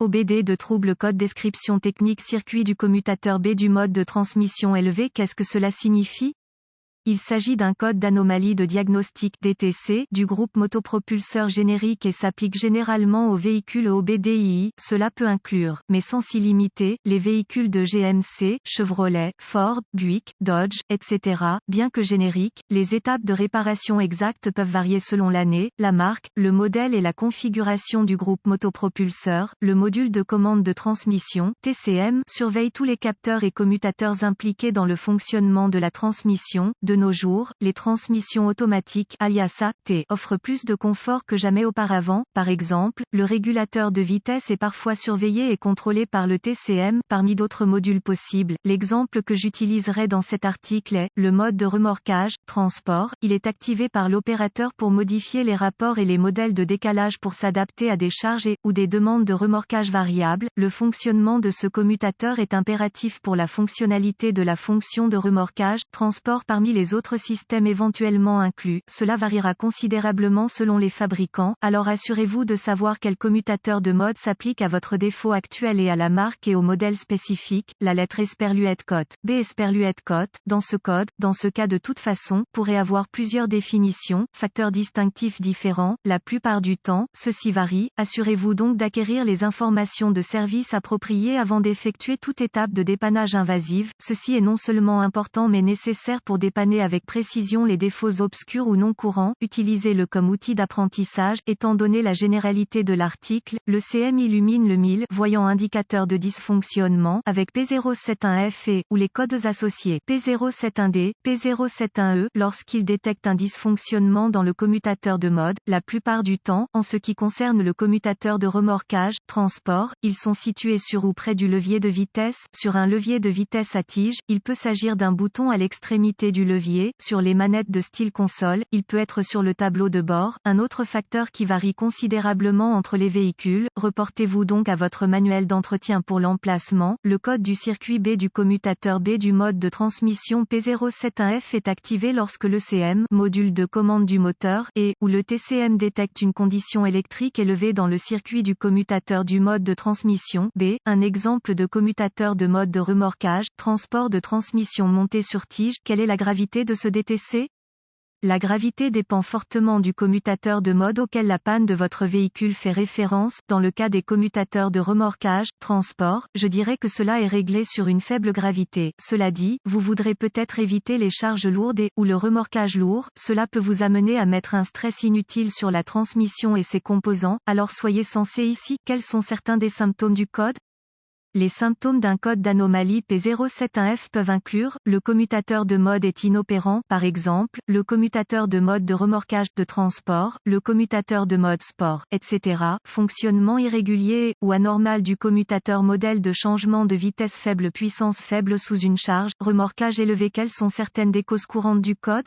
OBD de trouble code description technique circuit du commutateur B du mode de transmission élevé. Qu'est-ce que cela signifie? Il s'agit d'un code d'anomalie de diagnostic DTC du groupe motopropulseur générique et s'applique généralement aux véhicules OBDII. Cela peut inclure, mais sans s'y limiter, les véhicules de GMC, Chevrolet, Ford, Buick, Dodge, etc. Bien que génériques, les étapes de réparation exactes peuvent varier selon l'année, la marque, le modèle et la configuration du groupe motopropulseur. Le module de commande de transmission, TCM, surveille tous les capteurs et commutateurs impliqués dans le fonctionnement de la transmission. De nos jours, les transmissions automatiques, alias AT, offrent plus de confort que jamais auparavant. Par exemple, le régulateur de vitesse est parfois surveillé et contrôlé par le TCM, parmi d'autres modules possibles. L'exemple que j'utiliserai dans cet article est le mode de remorquage, transport. Il est activé par l'opérateur pour modifier les rapports et les modèles de décalage pour s'adapter à des charges ou des demandes de remorquage variables. Le fonctionnement de ce commutateur est impératif pour la fonctionnalité de la fonction de remorquage, transport parmi les autres systèmes éventuellement inclus. Cela variera considérablement selon les fabricants, alors assurez-vous de savoir quel commutateur de mode s'applique à votre défaut actuel et à la marque et au modèle spécifique. La lettre Esperluette Code, B Esperluette Code, dans ce cas de toute façon, pourrait avoir plusieurs définitions, facteurs distinctifs différents. La plupart du temps, ceci varie. Assurez-vous donc d'acquérir les informations de service appropriées avant d'effectuer toute étape de dépannage invasive. Ceci est non seulement important mais nécessaire pour dépanner avec précision les défauts obscurs ou non courants. Utilisez-le comme outil d'apprentissage. Étant donné la généralité de l'article, le CM illumine le 1000 voyant indicateur de dysfonctionnement avec P071F ou les codes associés P071D, P071E lorsqu'il détecte un dysfonctionnement dans le commutateur de mode. La plupart du temps, en ce qui concerne le commutateur de remorquage, transport, ils sont situés sur ou près du levier de vitesse. Sur un levier de vitesse à tige, il peut s'agir d'un bouton à l'extrémité du levier. Sur les manettes de style console, il peut être sur le tableau de bord. Un autre facteur qui varie considérablement entre les véhicules. Reportez-vous donc à votre manuel d'entretien pour l'emplacement. Le code du circuit B du commutateur B du mode de transmission P071F est activé lorsque le CM, module de commande du moteur, ou le TCM détecte une condition électrique élevée dans le circuit du commutateur du mode de transmission B. Un exemple de commutateur de mode de remorquage, transport de transmission montée sur tige. Quelle est la gravité de ce DTC? La gravité dépend fortement du commutateur de mode auquel la panne de votre véhicule fait référence. Dans le cas des commutateurs de remorquage, transport, je dirais que cela est réglé sur une faible gravité. Cela dit, vous voudrez peut-être éviter les charges lourdes ou le remorquage lourd. Cela peut vous amener à mettre un stress inutile sur la transmission et ses composants. Alors soyez sensés ici. Quels sont certains des symptômes du code? Les symptômes d'un code d'anomalie P071F peuvent inclure, le commutateur de mode est inopérant, par exemple, le commutateur de mode de remorquage, de transport, le commutateur de mode sport, etc. Fonctionnement irrégulier ou anormal du commutateur modèle de changement de vitesse faible puissance faible sous une charge, remorquage élevé. Quelles sont certaines des causes courantes du code?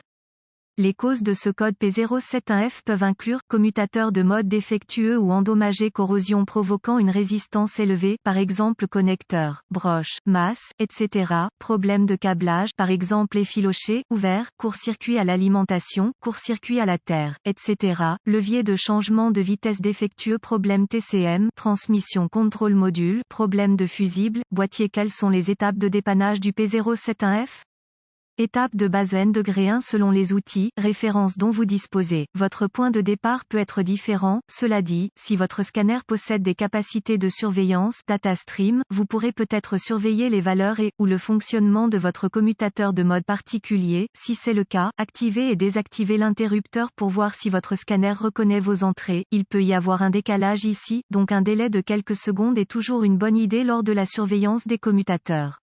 Les causes de ce code P071F peuvent inclure commutateur de mode défectueux ou endommagé, corrosion provoquant une résistance élevée, par exemple connecteur, broche, masse, etc. Problème de câblage, par exemple effiloché, ouvert, court-circuit à l'alimentation, court-circuit à la terre, etc. Levier de changement de vitesse défectueux, problème TCM, transmission contrôle module, problème de fusible, boîtier. Quelles sont les étapes de dépannage du P071F? Étape de base N degré 1 selon les outils, références dont vous disposez. Votre point de départ peut être différent. Cela dit, si votre scanner possède des capacités de surveillance, data stream, vous pourrez peut-être surveiller les valeurs ou le fonctionnement de votre commutateur de mode particulier. Si c'est le cas, activez et désactivez l'interrupteur pour voir si votre scanner reconnaît vos entrées. Il peut y avoir un décalage ici, donc un délai de quelques secondes est toujours une bonne idée lors de la surveillance des commutateurs.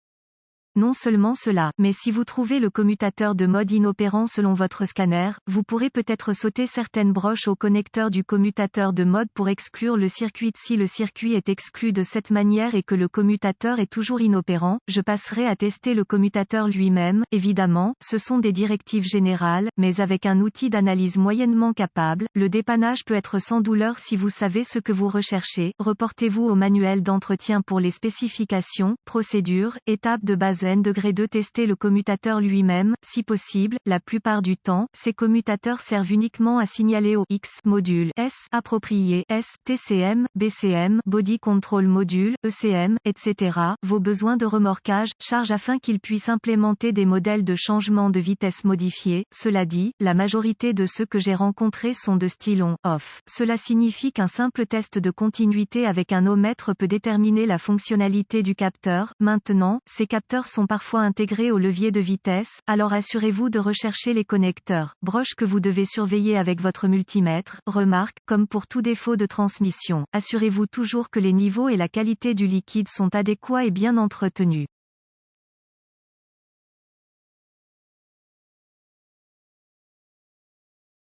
Non seulement cela, mais si vous trouvez le commutateur de mode inopérant selon votre scanner, vous pourrez peut-être sauter certaines broches au connecteur du commutateur de mode pour exclure le circuit. Si le circuit est exclu de cette manière et que le commutateur est toujours inopérant, je passerai à tester le commutateur lui-même. Évidemment, ce sont des directives générales, mais avec un outil d'analyse moyennement capable, le dépannage peut être sans douleur si vous savez ce que vous recherchez. Reportez-vous au manuel d'entretien pour les spécifications, procédures, étapes de base besoin de tester le commutateur lui-même, si possible. La plupart du temps, ces commutateurs servent uniquement à signaler au X module S approprié S, TCM, BCM, Body Control Module, ECM, etc. vos besoins de remorquage, charge afin qu'ils puissent implémenter des modèles de changement de vitesse modifiés. Cela dit, la majorité de ceux que j'ai rencontrés sont de style on-off. Cela signifie qu'un simple test de continuité avec un ohmmètre peut déterminer la fonctionnalité du capteur. Maintenant, ces capteurs sont parfois intégrés au levier de vitesse, alors assurez-vous de rechercher les connecteurs broches que vous devez surveiller avec votre multimètre. Remarque, comme pour tout défaut de transmission, assurez-vous toujours que les niveaux et la qualité du liquide sont adéquats et bien entretenus.